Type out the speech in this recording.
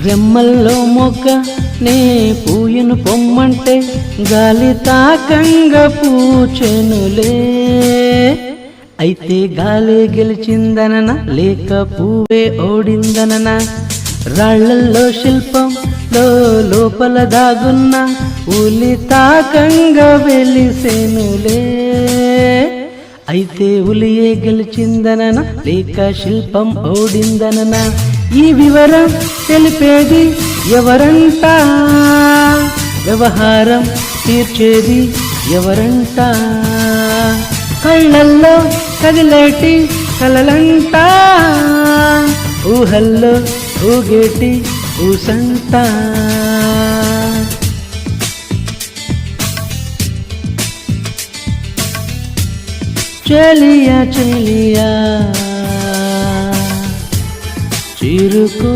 రెమ్మల్లో మొగ్గ నే పూయను పొమ్మంటే గాలి తాకంగా పూచెనులే. అయితే గాలి గెలిచిందనన లేక పువ్వే ఓడిందనన? రాళ్లల్లో శిల్పంలో లోపల దాగున్న ఉలి తాకంగా వెలిసెనులే. అయితే ఉలియే గెలిచిందనన లేక శిల్పం ఓడిందనన? ఈ వివరం తెలిపేది ఎవరంట? వ్యవహారం తీర్చేది ఎవరంట? కళ్ళల్లో కదిలేటి కలలంట, ఊహల్లో ఊగేటి ఊసంట. చెలియా చెలియా చిరుకు